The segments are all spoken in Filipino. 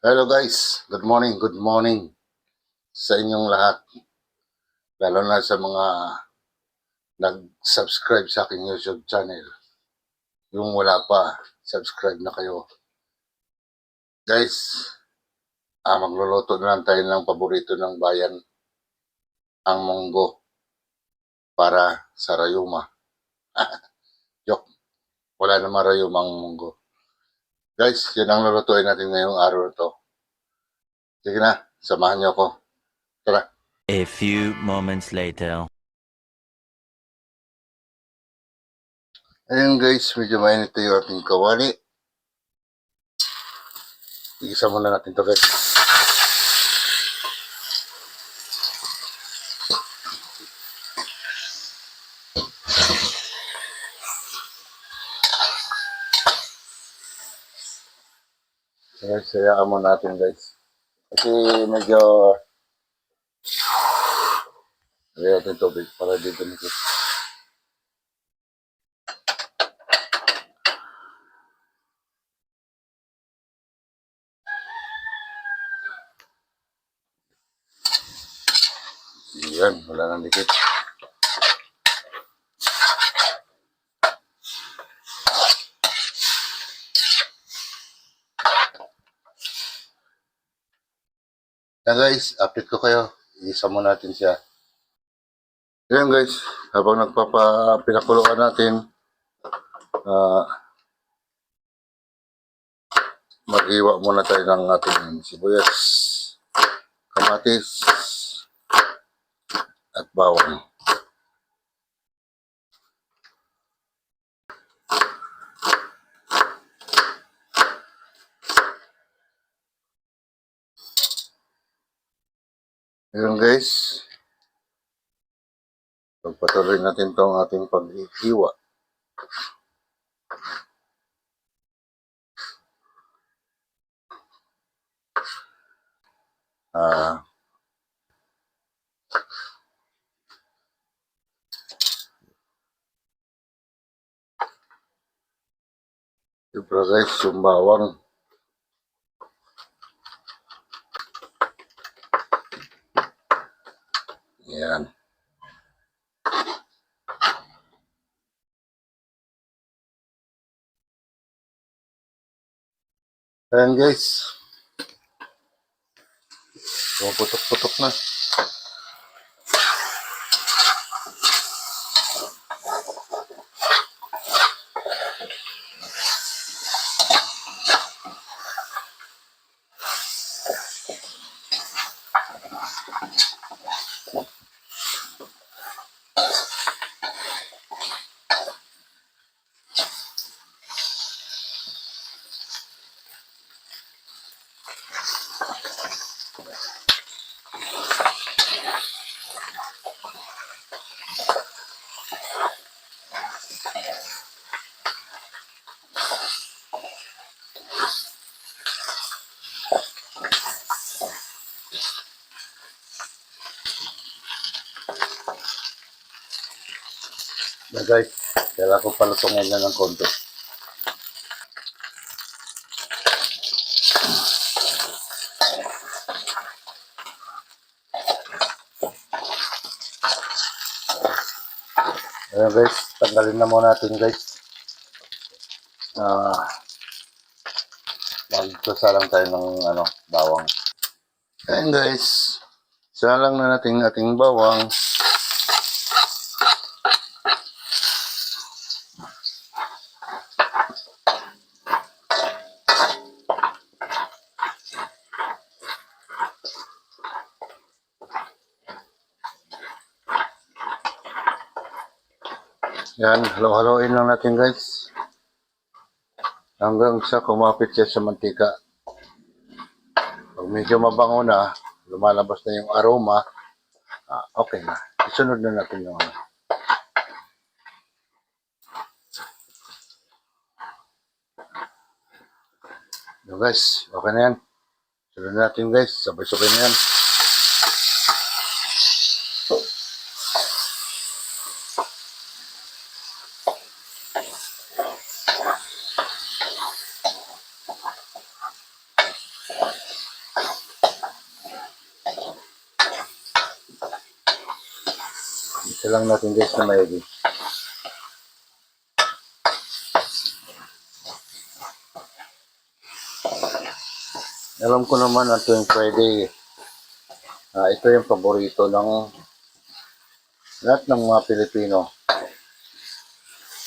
Hello guys, good morning sa inyong lahat. Lalo na sa mga nag-subscribe sa aking YouTube channel. Yung wala pa, subscribe na kayo. Guys, magluluto na lang tayo ng paborito ng bayan, ang munggo para sa rayuma. Joke, wala naman rayuma ang munggo. Guys, yun ang lulutuin natin ngayong araw na to. Sige na, samahan niyo ako. Tara. A few moments later. Ayun guys, medyo mainit yung ating kawali. Igisa muna natin to guys. Guys, sayaan mo natin guys. Kasi medyo lagyan natin tubig para dito nito. Yan, wala nang dikit. Yan guys, update ko kayo. Isa mo natin siya. Yan guys, habang pinakuluan natin, mag-iwa muna tayo ng ating sibuyas, kamatis, at bawang. Yan guys, pagpatuloy natin tong ating pag-iwa. Siyempre guys, yung bawang. Yan. Ayan guys. Putok-putok na. Na guys, kailangan ko palutungin na ng konti. Ayan guys, tanggalin na muna natin guys. Magsasalang tayo ng bawang. Ayan guys, salang na natin ating bawang. Yan, halo-haloin lang natin guys. Hanggang sa kumapit siya sa mantika. Pag medyo mabango na, lumalabas na yung aroma, okay na. Isunod na natin yung guys, okay na yan. Sunod na natin guys, sabay-sabay na yan. Isa lang natin guys na maigi. Alam ko naman na tuwing Friday, ito yung paborito ng lahat ng mga Pilipino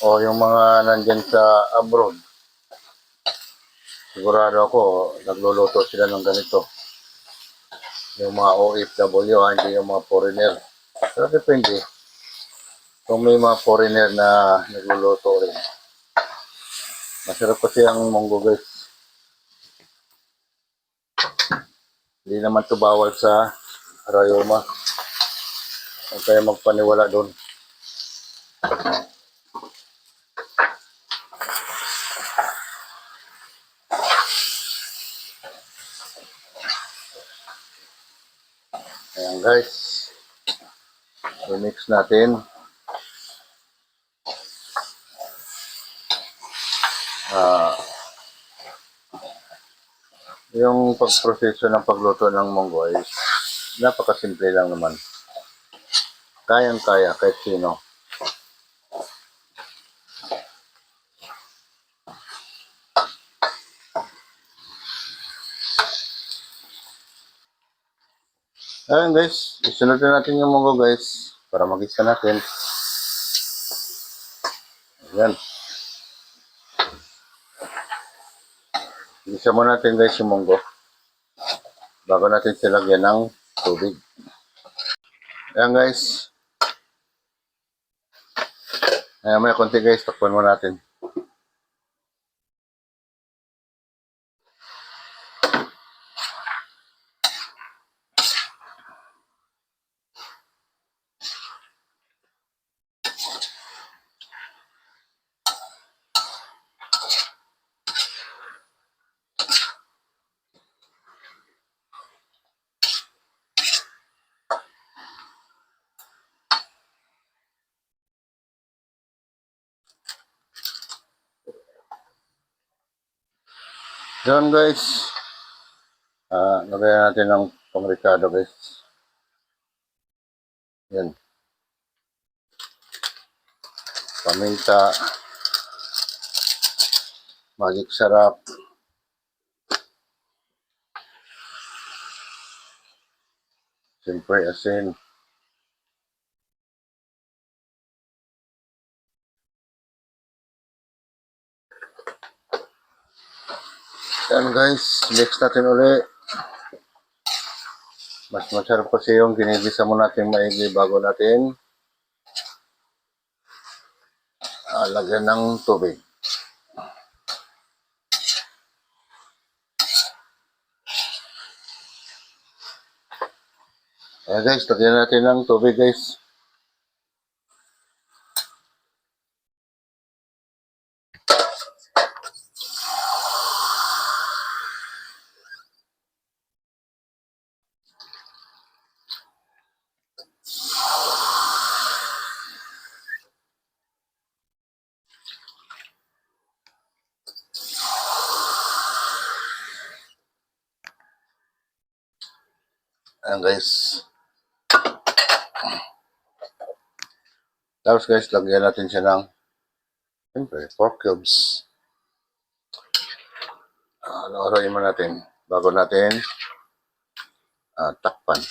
o yung mga nandyan sa abroad. Sigurado ako, nagluluto sila ng ganito. Yung mga OFW, hindi yung mga foreigner. Pero depende. Kung may mga foreigner na nagluluto rin. Masarap kasi ang munggo guys. Hindi naman to bawal sa Rayoma. Huwag kayo magpaniwala doon. Ayan guys. I-mix natin. Yung pagproseso ng pagluto ng munggo ay napakasimple lang naman. Kayang-kaya kahit sino. Ayan guys, isunod na natin yung munggo guys para mag-isa natin. Ayan. Isa mo natin guys yung munggo bago natin silagyan ng tubig. Ayan guys. Ayan, may konti guys, takpan mo natin. Ayan guys. Lagyan natin ng pang-ricado guys. Ayan. Paminta. Magic sarap. Siyempre asin. Ayan guys, mix natin ulit. Mas masarap kasi yung ginigisa mo natin maigi bago natin lagyan ng tubig. Ayan guys, lagyan natin ng tubig guys. Ayan guys. Tapos guys, lagyan natin siya ng siyempre, pork cubes. Haluin mo natin bago natin takpan.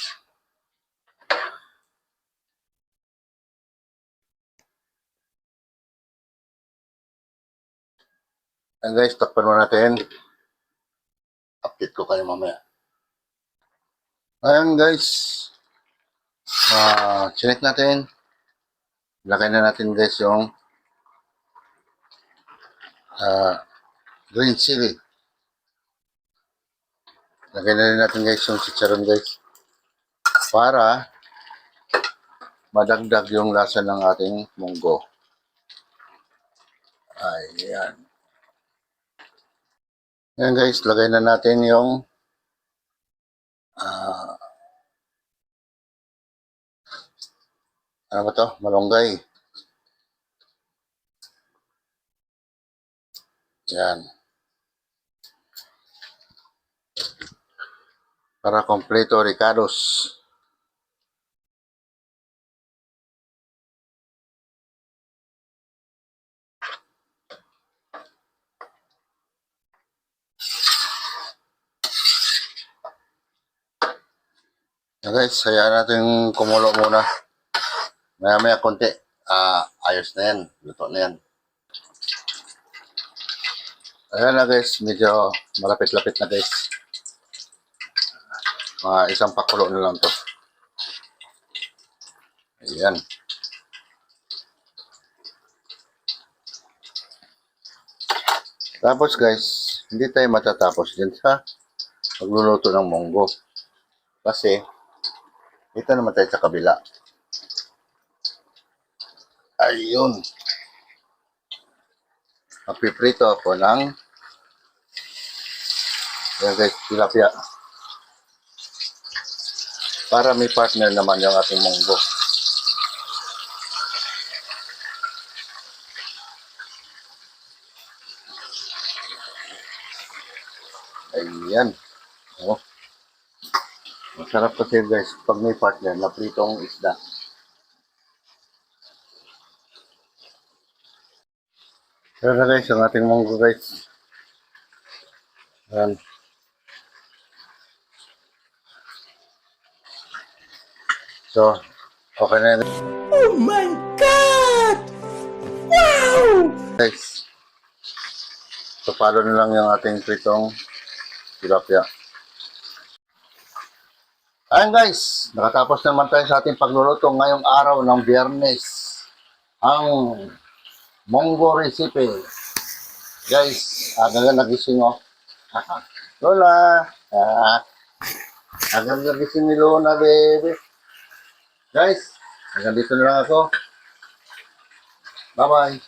Ayan guys, takpan mo natin. Update ko kayo mamaya. Ayan guys. Chinek natin. Lagay na natin guys yung green chili. Lagay na rin natin guys yung chicharon guys. Para madagdag yung lasa ng ating munggo. Ayan. Ayan guys, lagay na natin yung ano ba to? Malunggay. Yan. Para kompleto ricados. Yan guys, hayaan natin kumulo muna. Maya-maya konti. Ayos na yan. Luto na yan. Ayan na guys, medyo malapit-lapit na guys. Mga isang pakulo na lang to. Ayan. Tapos guys, hindi tayo matatapos din sa pagluluto ng munggo. Kasi, ito naman tayo sa kabila. Ayun. Magpiprito ako ng ayan guys, tilapia. Para may partner naman yung ating munggo. Ayan. Oh. Masarap kasi guys, pag may partner na pritong isda. Pero na guys, ang ating munggo guys. Ayan. So, okay na yan. Oh my God! Wow! Guys. So, palo na lang yung ating pritong tilapia. Ayan guys, nakatapos naman tayo sa ating pagluluto ngayong araw ng Biyernes. Ang munggo recipe. Guys, aga nagising oh. Lola. Aga nagising ni Lola, baby. Guys, hanggang dito na lang ako. Bye-bye.